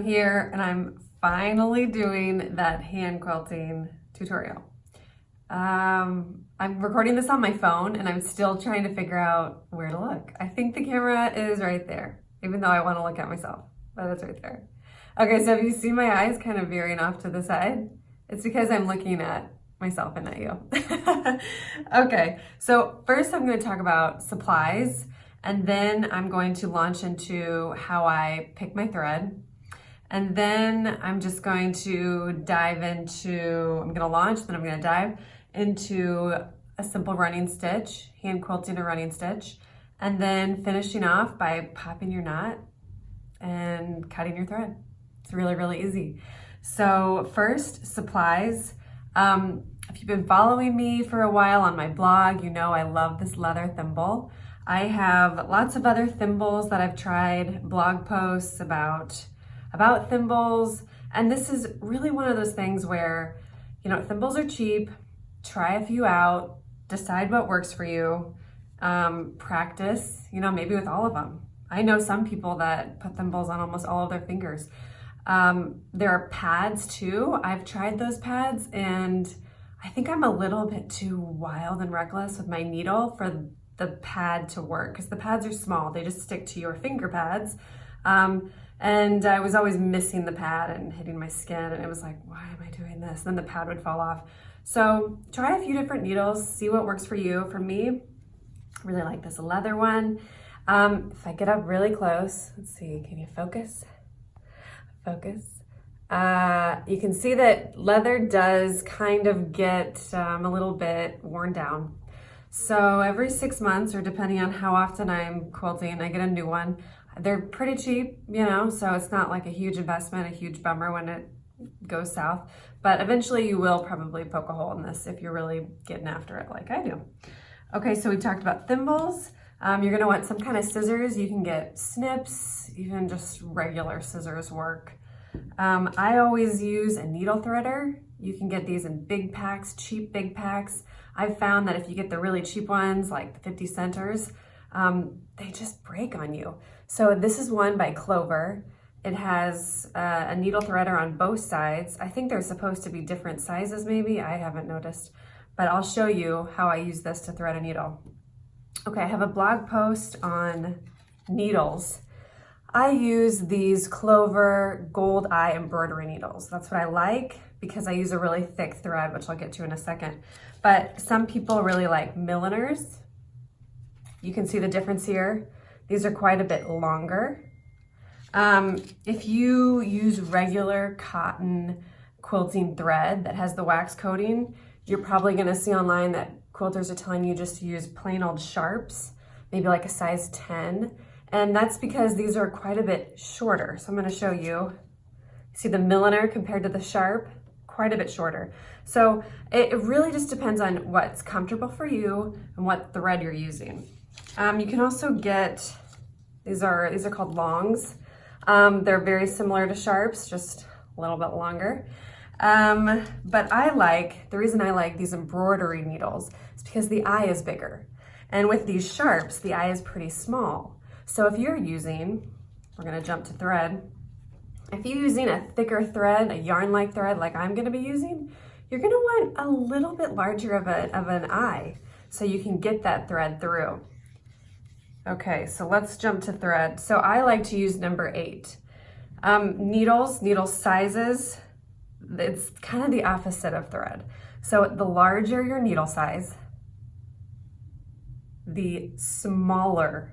here and I'm finally doing that hand quilting tutorial. I'm recording this on my phone and I'm still trying to figure out where to look. I think the camera is right there, even though I want to look at myself, but it's right there. Okay, so if you see my eyes kind of veering off to the side, it's because I'm looking at myself and not you. Okay, so first I'm going to talk about supplies, and then I'm going to launch into how I pick my thread. And then I'm just going to dive into, I'm going to launch, then I'm going to dive into a simple running stitch, hand quilting a running stitch, and then finishing off by popping your knot and cutting your thread. It's really, really easy. So first, supplies. If you've been following me for a while on my blog, you know I love this leather thimble. I have lots of other thimbles that I've tried, blog posts about thimbles, and this is really one of those things where, you know, thimbles are cheap. Try a few out, decide what works for you, practice, you know, maybe with all of them. I know some people that put thimbles on almost all of their fingers. There are pads too. I've tried those pads and I think I'm a little bit too wild and reckless with my needle for the pad to work, because the pads are small. They just stick to your finger pads. And I was always missing the pad and hitting my skin, and it was like, why am I doing this? And then the pad would fall off. So try a few different needles, see what works for you. For me, I really like this leather one. If I get up really close, let's see, can you focus? Focus. You can see that leather does kind of get a little bit worn down. So every 6 months, or depending on how often I'm quilting, I get a new one. They're pretty cheap, you know, so it's not like a huge investment, a huge bummer when it goes south. But eventually you will probably poke a hole in this if you're really getting after it like I do. Okay, so we talked about thimbles. You're gonna want some kind of scissors. You can get snips, even just regular scissors work. I always use a needle threader. You can get these in big packs, cheap big packs. I've found that if you get the really cheap ones, like the 50 centers, they just break on you. So this is one by Clover. It has a needle threader on both sides. I think they're supposed to be different sizes maybe, I haven't noticed, but I'll show you how I use this to thread a needle. Okay, I have a blog post on needles. I use these Clover Gold Eye embroidery needles. That's what I like because I use a really thick thread, which I'll get to in a second. But some people really like milliners. You can see the difference here. These are quite a bit longer. If you use regular cotton quilting thread that has the wax coating, you're probably gonna see online that quilters are telling you just to use plain old sharps, maybe like a size 10. And that's because these are quite a bit shorter. So I'm gonna show you. See the milliner compared to the sharp? Quite a bit shorter. So it really just depends on what's comfortable for you and what thread you're using. You can also get, these are called longs. They're very similar to sharps, just a little bit longer. But the reason I like these embroidery needles is because the eye is bigger. And with these sharps, the eye is pretty small. So if you're using, we're gonna jump to thread. If you're using a thicker thread, a yarn-like thread like I'm gonna be using, you're gonna want a little bit larger of an eye so you can get that thread through. Okay, so let's jump to thread. So I like to use number 8. Needle sizes, it's kind of the opposite of thread. So the larger your needle size, the smaller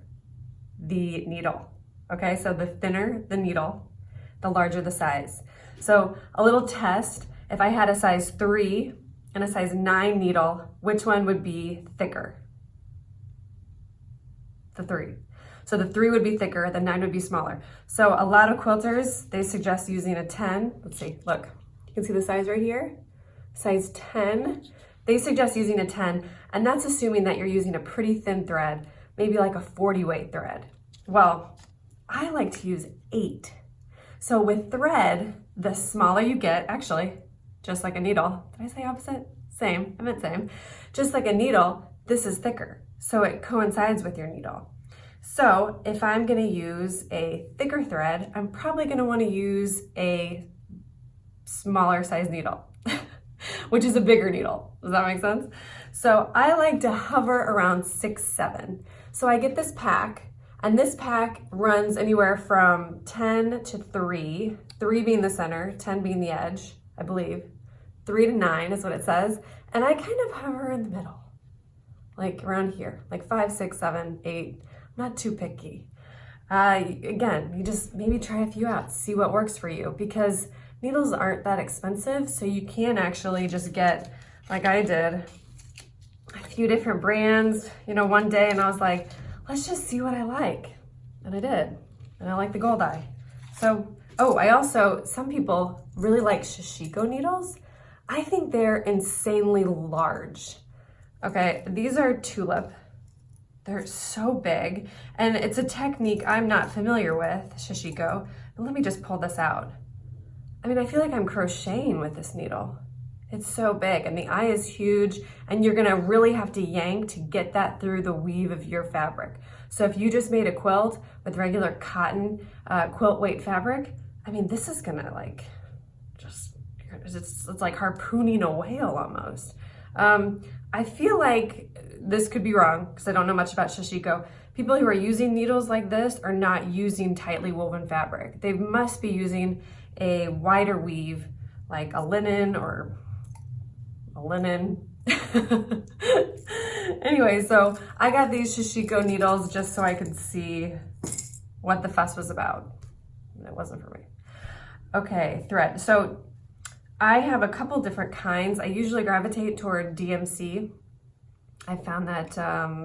the needle. Okay, so the thinner the needle, the larger the size. So a little test, if I had a size 3 and a size 9 needle, which one would be thicker? The 3. So the 3 would be thicker, the 9 would be smaller. So a lot of quilters, they suggest using a 10. Let's see, look, you can see the size right here, size 10. They suggest using a 10, and that's assuming that you're using a pretty thin thread, maybe like a 40 weight thread. Well, I like to use 8. So with thread, the smaller you get, actually, just like a needle. Did I say opposite? Same, I meant same. Just like a needle, this is thicker. So it coincides with your needle. So if I'm gonna use a thicker thread, I'm probably gonna wanna use a smaller size needle, which is a bigger needle. Does that make sense? So I like to hover around 6, 7. So I get this pack, and this pack runs anywhere from 10 to 3, 3 being the center, 10 being the edge, I believe. 3 to 9 is what it says. And I kind of hover in the middle, like around here, like 5, 6, 7, 8. I'm not too picky. Again, you just maybe try a few out, see what works for you, because needles aren't that expensive, so you can actually just get, like I did, a few different brands, you know, one day, and I was like, let's just see what I like. And I did, and I like the gold eye. So, some people really like Shishiko needles. I think they're insanely large. Okay, these are tulip. They're so big, and it's a technique I'm not familiar with, Shishiko. But let me just pull this out. I mean, I feel like I'm crocheting with this needle. It's so big, and the eye is huge, and you're gonna really have to yank to get that through the weave of your fabric. So if you just made a quilt with regular cotton quilt weight fabric, I mean, this is gonna like, it's like harpooning a whale almost. I feel like this could be wrong because I don't know much about Shishiko. People who are using needles like this are not using tightly woven fabric. They must be using a wider weave, like a linen or a linen. Anyway, so I got these Shishiko needles just so I could see what the fuss was about. It wasn't for me. Okay, thread. So I have a couple different kinds. I usually gravitate toward DMC. I found that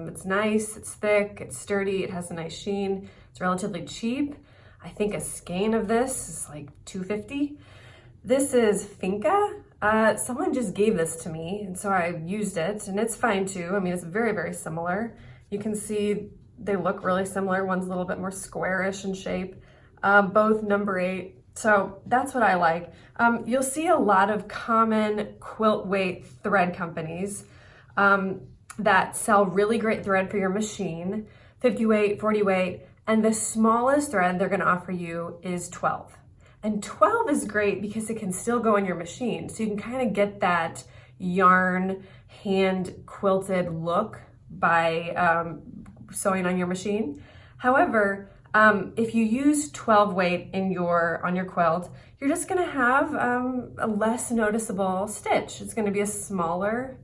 it's nice, it's thick, it's sturdy, it has a nice sheen, it's relatively cheap. I think a skein of this is like $2.50. This is Finca. Someone just gave this to me, and so I used it, and it's fine too. I mean, it's very, very similar. You can see they look really similar. One's a little bit more squarish in shape. Both number 8. So that's what I like. You'll see a lot of common quilt weight thread companies that sell really great thread for your machine, 50 weight, 40 weight, and the smallest thread they're gonna offer you is 12. And 12 is great because it can still go in your machine. So you can kind of get that yarn hand quilted look by sewing on your machine. However, if you use 12 weight on your quilt, you're just gonna have a less noticeable stitch. It's gonna be a smaller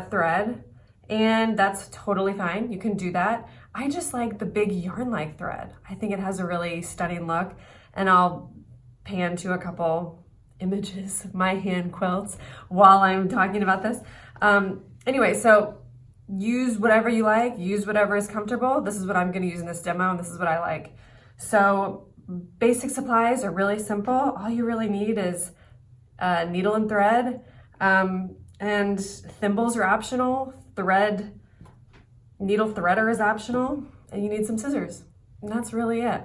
thread, and that's totally fine. You can do that. I just like the big yarn-like thread. I think it has a really stunning look, and I'll pan to a couple images of my hand quilts while I'm talking about this. Anyway, so use whatever you like, use whatever is comfortable. This is what I'm gonna use in this demo, and this is what I like. So basic supplies are really simple. All you really need is needle and thread, and thimbles are optional. Needle threader is optional, and you need some scissors. And that's really it.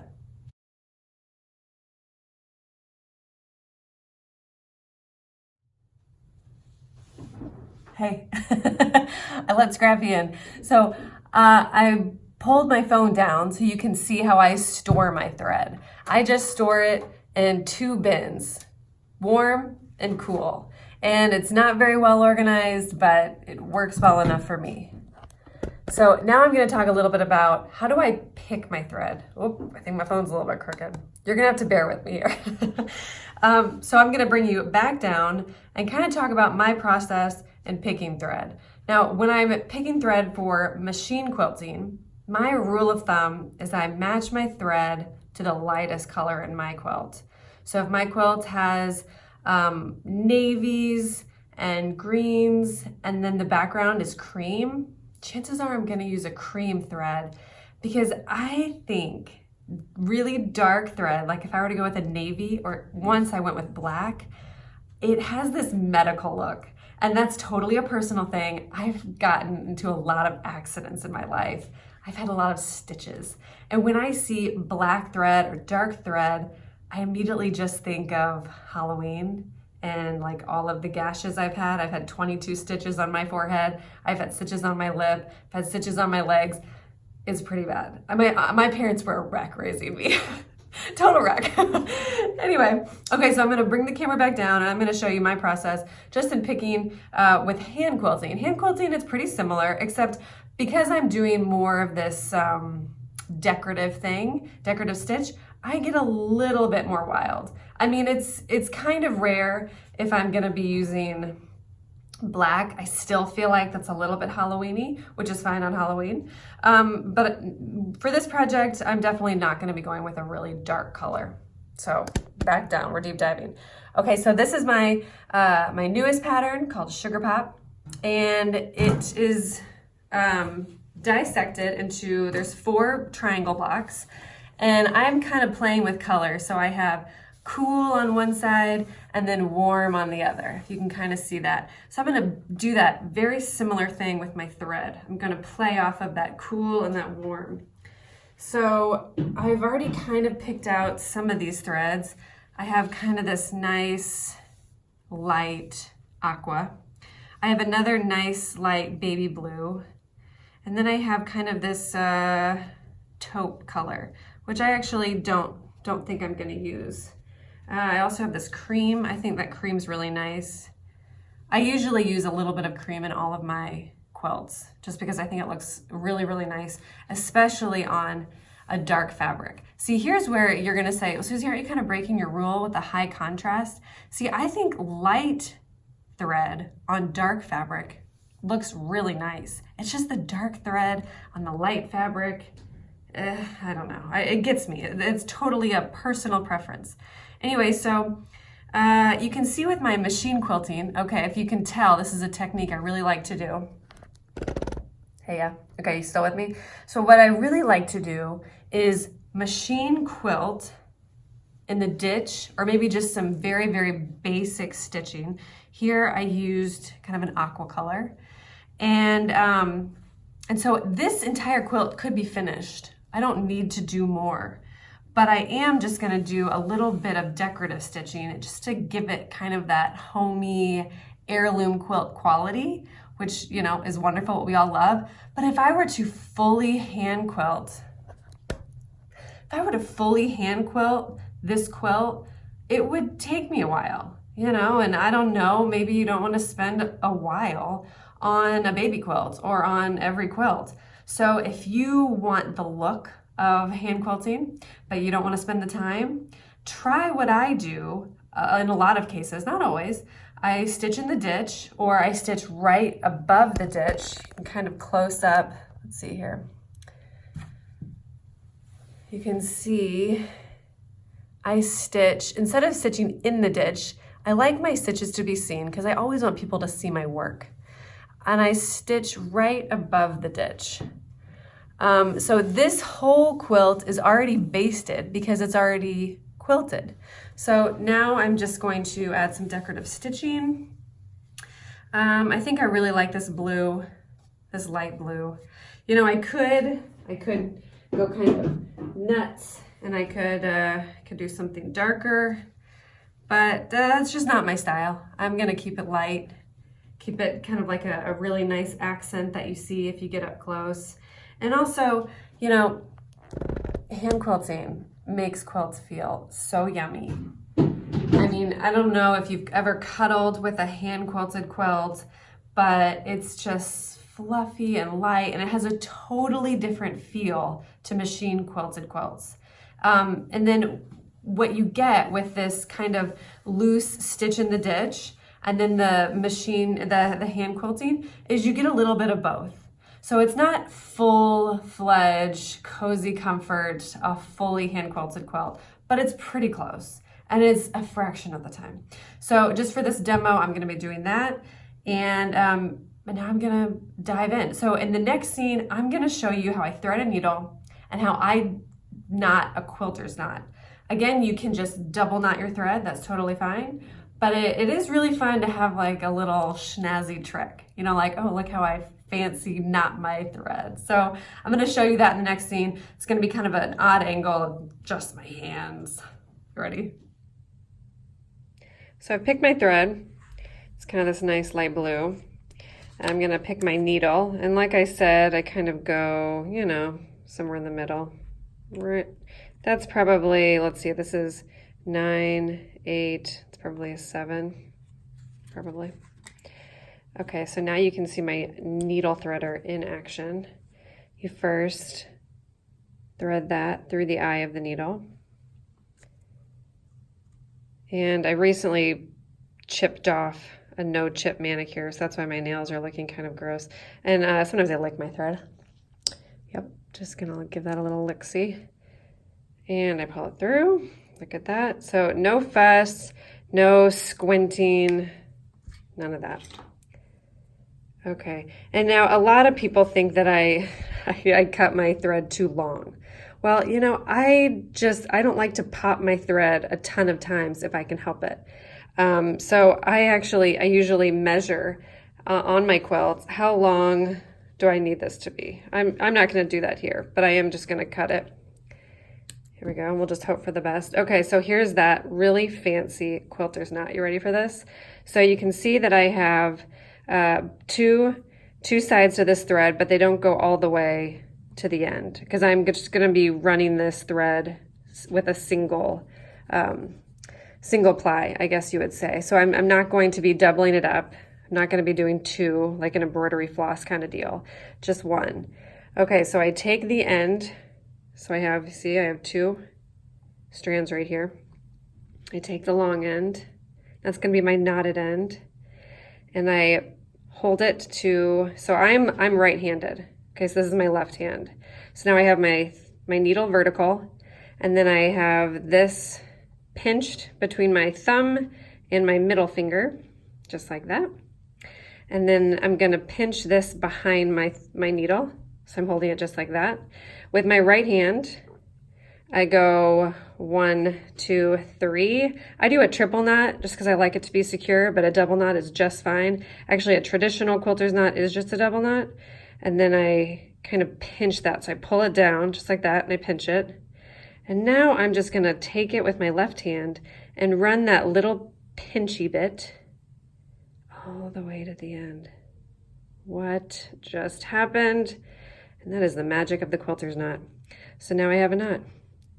Hey, I let Scrappy in. So I pulled my phone down so you can see how I store my thread. I just store it in 2 bins, warm and cool. And it's not very well organized, but it works well enough for me. So now I'm gonna talk a little bit about how do I pick my thread. Oh, I think my phone's a little bit crooked. You're gonna have to bear with me here. So I'm gonna bring you back down and kind of talk about my process in picking thread. Now, when I'm picking thread for machine quilting, my rule of thumb is I match my thread to the lightest color in my quilt. So if my quilt has navies and greens, and then the background is cream, chances are I'm gonna use a cream thread, because I think really dark thread, like if I were to go with a navy, or once I went with black, it has this medical look. And that's totally a personal thing. I've gotten into a lot of accidents in my life. I've had a lot of stitches. And when I see black thread or dark thread, I immediately just think of Halloween and like all of the gashes I've had. I've had 22 stitches on my forehead. I've had stitches on my lip. I've had stitches on my legs. is pretty bad. My parents were a wreck raising me. Total wreck. Anyway, okay, so I'm gonna bring the camera back down and I'm gonna show you my process just in picking with hand quilting. Hand quilting, it's pretty similar, except because I'm doing more of this decorative stitch, I get a little bit more wild. I mean, it's kind of rare if I'm gonna be using black. I still feel like that's a little bit Halloween-y, which is fine on Halloween. But for this project, I'm definitely not gonna be going with a really dark color. So back down, we're deep diving. Okay, so this is my newest pattern called Sugar Pop, and it is dissected into, there's 4 triangle blocks, and I'm kind of playing with color. So I have cool on one side and then warm on the other. You can kind of see that. So I'm gonna do that very similar thing with my thread. I'm gonna play off of that cool and that warm. So I've already kind of picked out some of these threads. I have kind of this nice light aqua. I have another nice light baby blue. And then I have kind of this taupe color, which I actually don't think I'm gonna use. I also have this cream. I think that cream's really nice. I usually use a little bit of cream in all of my quilts, just because I think it looks really, really nice, especially on a dark fabric. See, here's where you're gonna say, Susie, aren't you kind of breaking your rule with the high contrast? See, I think light thread on dark fabric looks really nice. It's just the dark thread on the light fabric, I don't know, it gets me. It's totally a personal preference. Anyway, so you can see with my machine quilting, okay, if you can tell, this is a technique I really like to do. Hey, yeah, okay, you still with me? So what I really like to do is machine quilt in the ditch, or maybe just some very, very basic stitching. Here I used kind of an aqua color. And so this entire quilt could be finished. I don't need to do more, but I am just gonna do a little bit of decorative stitching just to give it kind of that homey heirloom quilt quality, which, you know, is wonderful, what we all love. But if I were to fully hand quilt this quilt, it would take me a while, you know, and I don't know, maybe you don't want to spend a while on a baby quilt or on every quilt. So if you want the look of hand quilting, but you don't want to spend the time, try what I do in a lot of cases, not always. I stitch in the ditch, or I stitch right above the ditch, and kind of close up. Let's see here. You can see I stitch, instead of stitching in the ditch, I like my stitches to be seen because I always want people to see my work. And I stitch right above the ditch. So this whole quilt is already basted because it's already quilted. So now I'm just going to add some decorative stitching. I think I really like this blue, this light blue. You know, I could go kind of nuts and I could do something darker, but that's just not my style. I'm gonna keep it light, keep it kind of like a really nice accent that you see if you get up close. And also, you know, hand quilting makes quilts feel so yummy. I mean, I don't know if you've ever cuddled with a hand quilted quilt, but it's just fluffy and light, and it has a totally different feel to machine quilted quilts. And then what you get with this kind of loose stitch in the ditch and then the machine, the hand quilting, is you get a little bit of both. So it's not full-fledged, cozy comfort, a fully hand quilted quilt, but it's pretty close. And it's a fraction of the time. So just for this demo, I'm gonna be doing that. And now I'm gonna dive in. So in the next scene, I'm gonna show you how I thread a needle and how I knot a quilter's knot. Again, you can just double knot your thread, that's totally fine. But it is really fun to have like a little schnazzy trick. You know, like, oh, look how I fancy knot my thread. So I'm gonna show you that in the next scene. It's gonna be kind of an odd angle of just my hands. You ready? So I picked my thread. It's kind of this nice light blue. I'm gonna pick my needle. And like I said, I kind of go, you know, somewhere in the middle. Right. That's probably, let's see, this is 9, 8, it's probably a 7, probably. Okay, so now you can see my needle threader in action. You first thread that through the eye of the needle. And I recently chipped off a no chip manicure, so that's why my nails are looking kind of gross. And sometimes I lick my thread. Yep, just gonna give that a little lick-see. And I pull it through, look at that. So no fuss, no squinting, none of that. Okay, and now a lot of people think that I cut my thread too long. Well, you know, I don't like to pop my thread a ton of times if I can help it. So I usually measure on my quilts, how long do I need this to be? I'm not gonna do that here, but I am just gonna cut it. Here we go, and we'll just hope for the best. Okay, so here's that really fancy quilter's knot. You ready for this? So you can see that I have two sides to this thread, but they don't go all the way to the end because I'm just going to be running this thread with a single ply, I guess you would say. So I'm not going to be doubling it up. I'm not going to be doing two, like an embroidery floss kind of deal, just one. Okay, so I take the end. So I have 2 strands right here. I take the long end. That's going to be my knotted end. And I hold it to, so I'm right-handed. Okay, so this is my left hand. So now I have my needle vertical, and then I have this pinched between my thumb and my middle finger, just like that. And then I'm gonna pinch this behind my needle. So I'm holding it just like that. With my right hand, I go 1, 2, 3. I do a triple knot just because I like it to be secure, but a double knot is just fine. Actually, a traditional quilter's knot is just a double knot. And then I kind of pinch that. So I pull it down just like that and I pinch it. And now I'm just gonna take it with my left hand and run that little pinchy bit all the way to the end. What just happened? And that is the magic of the quilter's knot. So now I have a knot.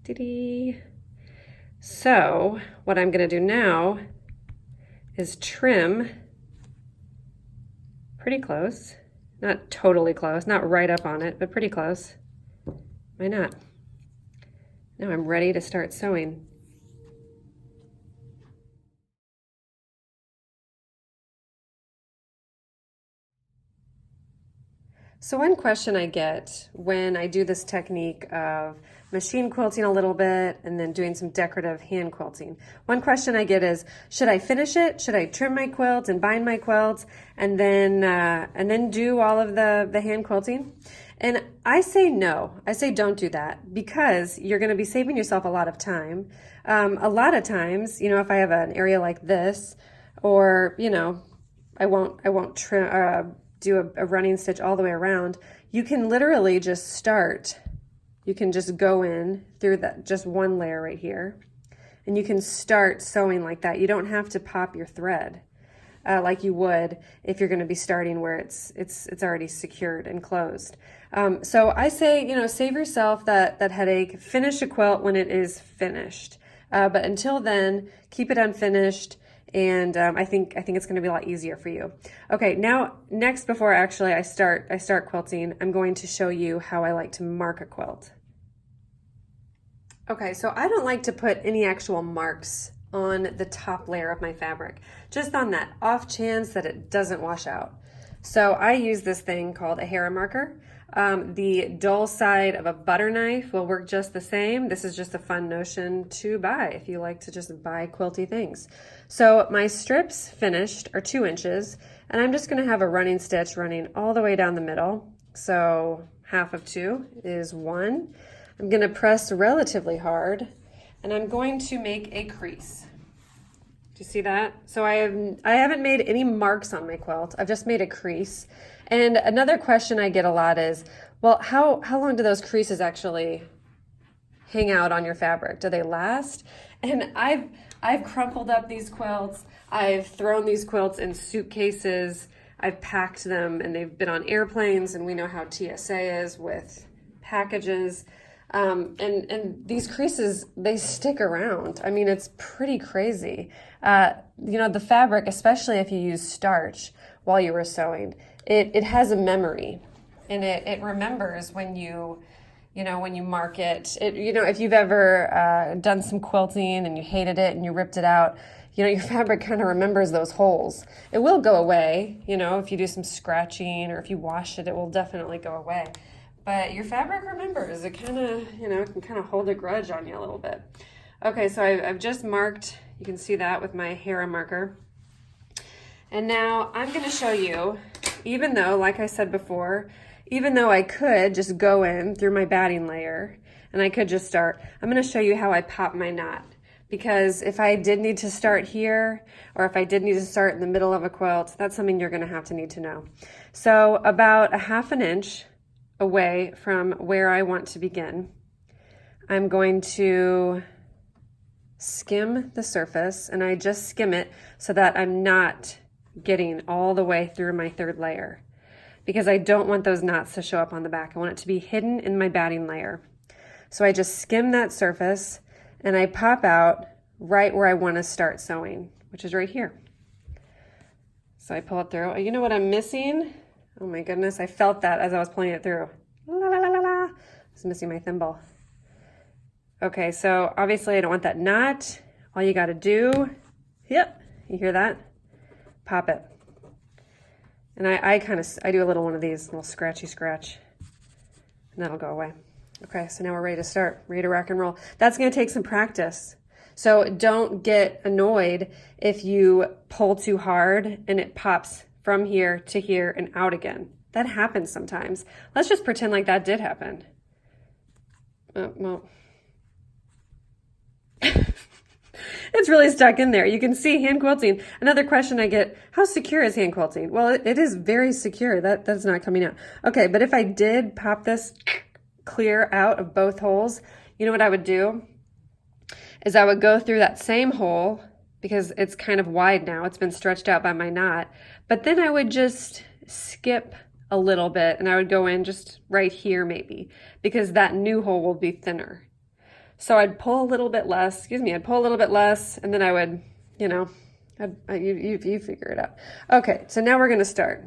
Dee-dee. So what I'm gonna do now is trim pretty close, not totally close, not right up on it, but pretty close, my knot. Now I'm ready to start sewing. So one question I get when I do this technique of machine quilting a little bit and then doing some decorative hand quilting, one question I get is, should I finish it? Should I trim my quilt and bind my quilt and then do all of the hand quilting? And I say no. I say don't do that because you're going to be saving yourself a lot of time. A lot of times, you know, if I have an area like this, or you know, I won't trim. Do a running stitch all the way around, you can literally just start. You can just go in through that just one layer right here, and you can start sewing like that. You don't have to pop your thread like you would if you're going to be starting where it's already secured and closed. So I say, you know, save yourself that headache. Finish a quilt when it is finished, but until then, keep it unfinished. And I think it's going to be a lot easier for you. Okay, now next, before actually I start quilting, I'm going to show you how I like to mark a quilt. Okay, so I don't like to put any actual marks on the top layer of my fabric, just on that off chance that it doesn't wash out. So I use this thing called a Hera marker. The dull side of a butter knife will work just the same. This is just a fun notion to buy if you like to just buy quilty things. So my strips finished are 2 inches, and I'm just going to have a running stitch running all the way down the middle. So half of 2 is 1. I'm going to press relatively hard, and I'm going to make a crease. Do you see that? So I haven't made any marks on my quilt. I've just made a crease. And another question I get a lot is, well, how long do those creases actually hang out on your fabric? Do they last? And I've crumpled up these quilts. I've thrown these quilts in suitcases. I've packed them and they've been on airplanes, and we know how TSA is with packages. And these creases, they stick around. I mean, it's pretty crazy. You know, the fabric, especially if you use starch while you were sewing, it has a memory, and it remembers when you know, when you mark it. You know, if you've ever done some quilting and you hated it and you ripped it out, you know, your fabric kind of remembers those holes. It will go away, you know, if you do some scratching or if you wash it, it will definitely go away. But your fabric remembers. It kind of, you know, can kind of hold a grudge on you a little bit. Okay, so I've just marked, you can see that with my Hera marker. And now I'm going to show you, even though, like I said before, even though I could just go in through my batting layer and I could just start, I'm going to show you how I pop my knot. Because if I did need to start here, or if I did need to start in the middle of a quilt, that's something you're going to have to need to know. So about a 1/2 inch away from where I want to begin, I'm going to skim the surface, and I just skim it so that I'm not getting all the way through my 3rd layer, because I don't want those knots to show up on the back. I want it to be hidden in my batting layer. So I just skim that surface and I pop out right where I want to start sewing, which is right here. So I pull it through. You know what I'm missing? Oh my goodness, I felt that as I was pulling it through. La, la, la, la, la. I was missing my thimble. Okay, so obviously I don't want that knot. All you gotta do, yep, you hear that? Pop it. And I do a little one of these, little scratchy scratch, and that'll go away. Okay, so now we're ready to start, ready to rock and roll. That's gonna take some practice. So don't get annoyed if you pull too hard and it pops from here to here and out again. That happens sometimes. Let's just pretend like that did happen. Well, it's really stuck in there. You can see hand quilting. Another question I get, how secure is hand quilting? Well, it is very secure. That's not coming out. Okay, but if I did pop this clear out of both holes, you know what I would do? Is I would go through that same hole, because it's kind of wide now. It's been stretched out by my knot. But then I would just skip a little bit and I would go in just right here maybe, because that new hole will be thinner. So I'd pull a little bit less, I'd pull a little bit less, and then I would, you know, you figure it out. Okay, so now we're gonna start.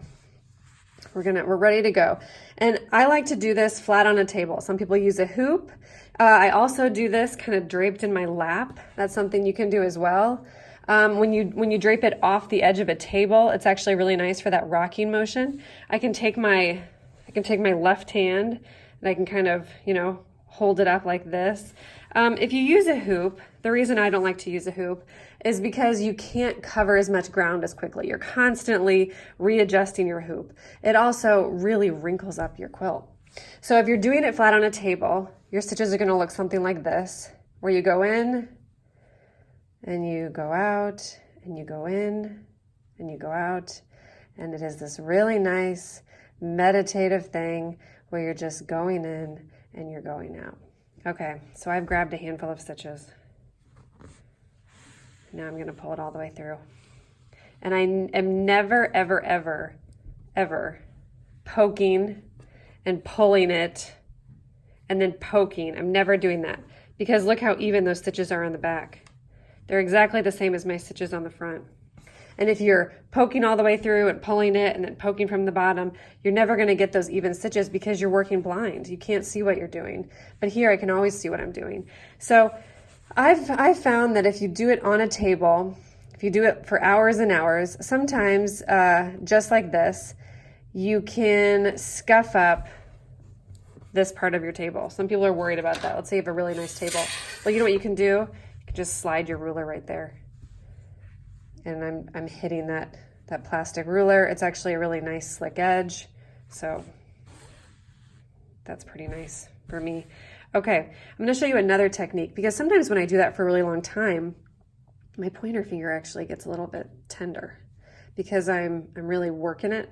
We're ready to go. And I like to do this flat on a table. Some people use a hoop. I also do this kind of draped in my lap. That's something you can do as well. When you drape it off the edge of a table, it's actually really nice for that rocking motion. I can take my left hand and I can kind of, you know, hold it up like this. If you use a hoop, the reason I don't like to use a hoop is because you can't cover as much ground as quickly. You're constantly readjusting your hoop. It also really wrinkles up your quilt. So if you're doing it flat on a table, your stitches are going to look something like this, where you go in and you go out and you go in and you go out. And it is this really nice meditative thing where you're just going in and you're going out. Okay, so I've grabbed a handful of stitches. Now I'm going to pull it all the way through. And I am never, ever, ever, ever poking and pulling it and then poking. I'm never doing that, because look how even those stitches are on the back. They're exactly the same as my stitches on the front. And if you're poking all the way through and pulling it and then poking from the bottom, you're never going to get those even stitches because you're working blind. You can't see what you're doing. But here I can always see what I'm doing. So I've found that if you do it on a table, if you do it for hours and hours, sometimes just like this, you can scuff up this part of your table. Some people are worried about that. Let's say you have a really nice table. Well, you know what you can do? You can just slide your ruler right there. And I'm hitting that plastic ruler. It's actually a really nice slick edge. So that's pretty nice for me. Okay, I'm going to show you another technique, because sometimes when I do that for a really long time, my pointer finger actually gets a little bit tender because I'm really working it.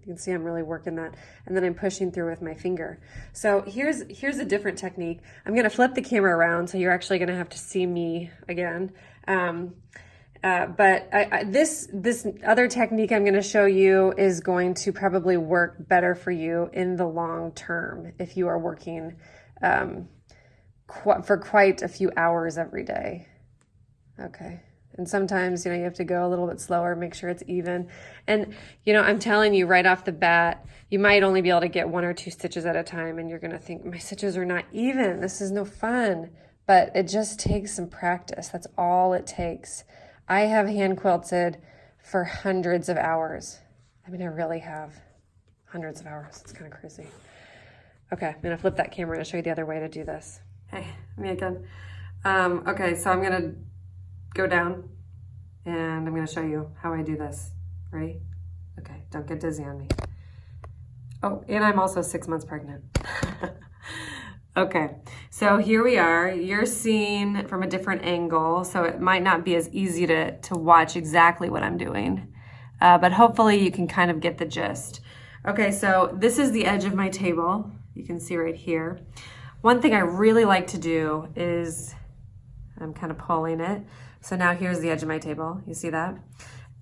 You can see I'm really working that, and then I'm pushing through with my finger. So here's a different technique. I'm going to flip the camera around, so you're actually going to have to see me again. But this other technique I'm going to show you is going to probably work better for you in the long term if you are working for quite a few hours every day. Okay. And sometimes, you have to go a little bit slower, make sure it's even. And, I'm telling you right off the bat, you might only be able to get 1 or 2 stitches at a time, and you're going to think, my stitches are not even. This is no fun. But it just takes some practice. That's all it takes. I have hand quilted for hundreds of hours. I mean, I really have hundreds of hours. It's kind of crazy. Okay, I'm going to flip that camera and show you the other way to do this. Hey, me again. Okay, so I'm going to go down and I'm going to show you how I do this. Ready? Okay, don't get dizzy on me. Oh, and I'm also 6 months pregnant. Okay, so here we are. You're seeing from a different angle, so it might not be as easy to watch exactly what I'm doing, but hopefully you can kind of get the gist. Okay, so this is the edge of my table. You can see right here. One thing I really like to do is, I'm kind of pulling it. So now here's the edge of my table. You see that?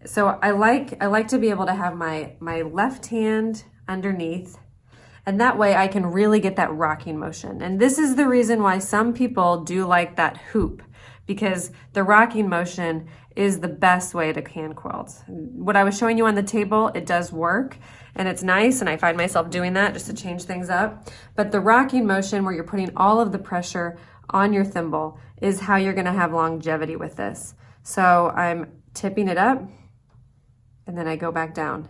So I like to be able to have my left hand underneath, and that way I can really get that rocking motion. And this is the reason why some people do like that hoop, because the rocking motion is the best way to hand quilt. What I was showing you on the table, it does work and it's nice, and I find myself doing that just to change things up. But the rocking motion, where you're putting all of the pressure on your thimble, is how you're gonna have longevity with this. So I'm tipping it up, and then I go back down.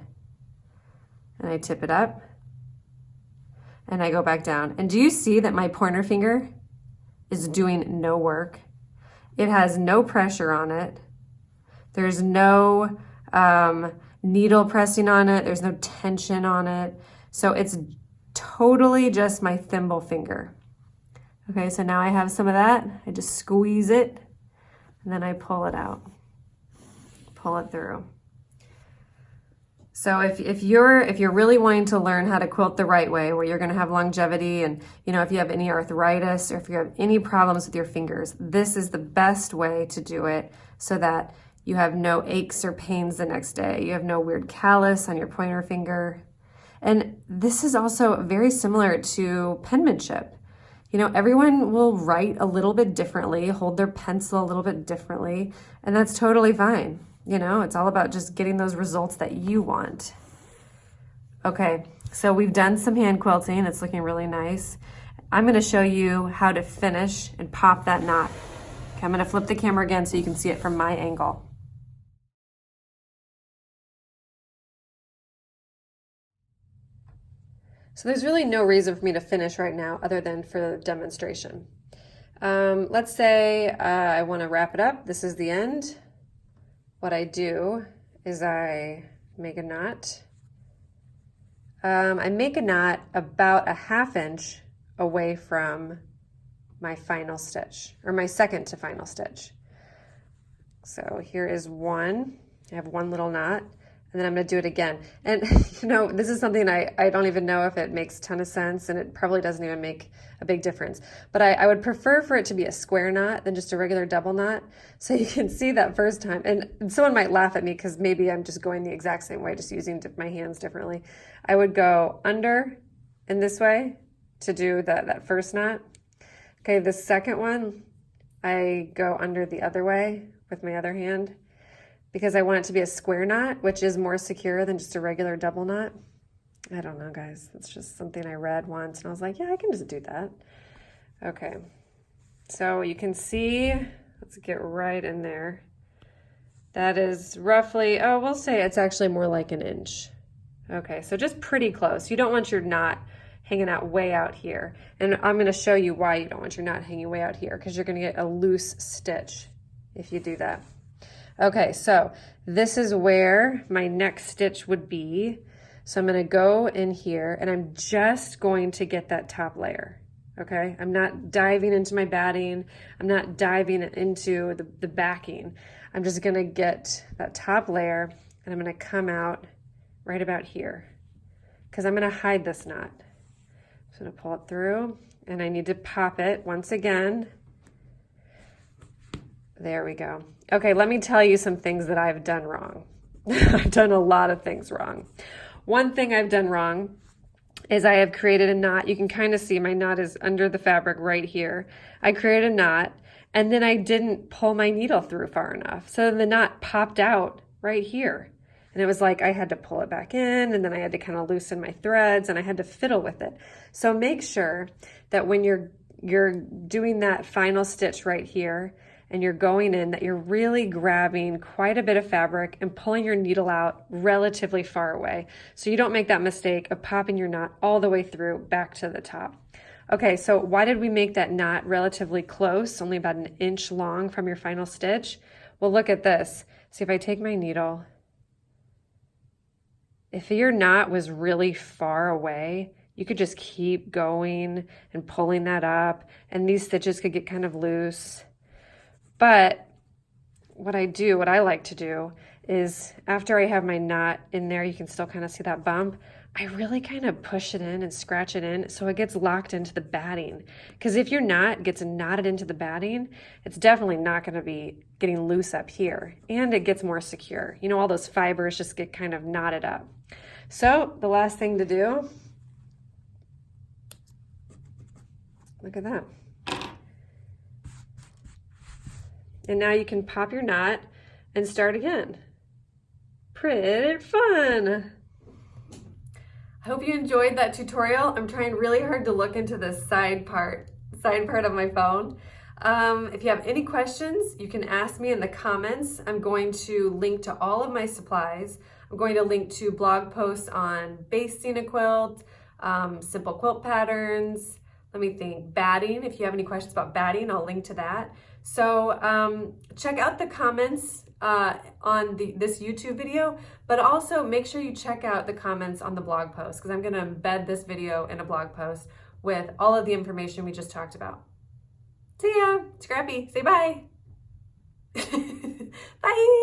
And I tip it up, and I go back down. And do you see that my pointer finger is doing no work? It has no pressure on it. There's no needle pressing on it. There's no tension on it. So it's totally just my thimble finger. Okay, so now I have some of that. I just squeeze it, and then I pull it out, pull it through. So if you're really wanting to learn how to quilt the right way, where you're going to have longevity, and if you have any arthritis or if you have any problems with your fingers, this is the best way to do it, so that you have no aches or pains the next day. You have no weird callus on your pointer finger. And this is also very similar to penmanship. Everyone will write a little bit differently, hold their pencil a little bit differently, and that's totally fine. It's all about just getting those results that you want. Okay, so we've done some hand quilting. It's looking really nice. I'm going to show you how to finish and pop that knot. Okay, I'm going to flip the camera again so you can see it from my angle. So there's really no reason for me to finish right now other than for the demonstration. Let's say I want to wrap it up. This is the end. What I do is I make a knot. I make a knot about a 1/2 inch away from my final stitch, or my second to final stitch. So here is one. I have one little knot, and then I'm going to do it again. And this is something I don't even know if it makes a ton of sense, and it probably doesn't even make a big difference. But I would prefer for it to be a square knot than just a regular double knot. So you can see that first time. And someone might laugh at me because maybe I'm just going the exact same way, just using my hands differently. I would go under in this way to do that first knot. Okay, the second one, I go under the other way with my other hand, because I want it to be a square knot, which is more secure than just a regular double knot. I don't know, guys. It's just something I read once, and I was like, yeah, I can just do that. Okay, so you can see, let's get right in there. That is roughly, we'll say it's actually more like 1 inch. Okay, so just pretty close. You don't want your knot hanging out way out here. And I'm going to show you why you don't want your knot hanging way out here, because you're going to get a loose stitch if you do that. Okay, so this is where my next stitch would be. So I'm going to go in here, and I'm just going to get that top layer. Okay, I'm not diving into my batting. I'm not diving into the backing. I'm just going to get that top layer, and I'm going to come out right about here, because I'm going to hide this knot. So I'm going to pull it through, and I need to pop it once again. There we go. Okay, let me tell you some things that I've done wrong. I've done a lot of things wrong. One thing I've done wrong is I have created a knot. You can kind of see my knot is under the fabric right here. I created a knot and then I didn't pull my needle through far enough. So the knot popped out right here. And it was like I had to pull it back in and then I had to kind of loosen my threads and I had to fiddle with it. So make sure that when you're doing that final stitch right here and you're going in, that you're really grabbing quite a bit of fabric and pulling your needle out relatively far away. So you don't make that mistake of popping your knot all the way through back to the top. Okay, so why did we make that knot relatively close, only about 1 inch long from your final stitch? Well, look at this. See, if I take my needle, if your knot was really far away, you could just keep going and pulling that up, and these stitches could get kind of loose. But what I like to do is after I have my knot in there, you can still kind of see that bump. I really kind of push it in and scratch it in so it gets locked into the batting. Because if your knot gets knotted into the batting, it's definitely not going to be getting loose up here, and it gets more secure. You know, all those fibers just get kind of knotted up. So the last thing to do, look at that. And now you can pop your knot and start again. Pretty fun. I hope you enjoyed that tutorial. I'm trying really hard to look into the side part of my phone. If you have any questions, you can ask me in the comments. I'm going to link to all of my supplies. I'm going to link to blog posts on basting a quilt, simple quilt patterns, let me think, batting. If you have any questions about batting, I'll link to that. So check out the comments on this YouTube video, but also make sure you check out the comments on the blog post, because I'm going to embed this video in a blog post with all of the information we just talked about. See ya, Scrappy, say bye. Bye.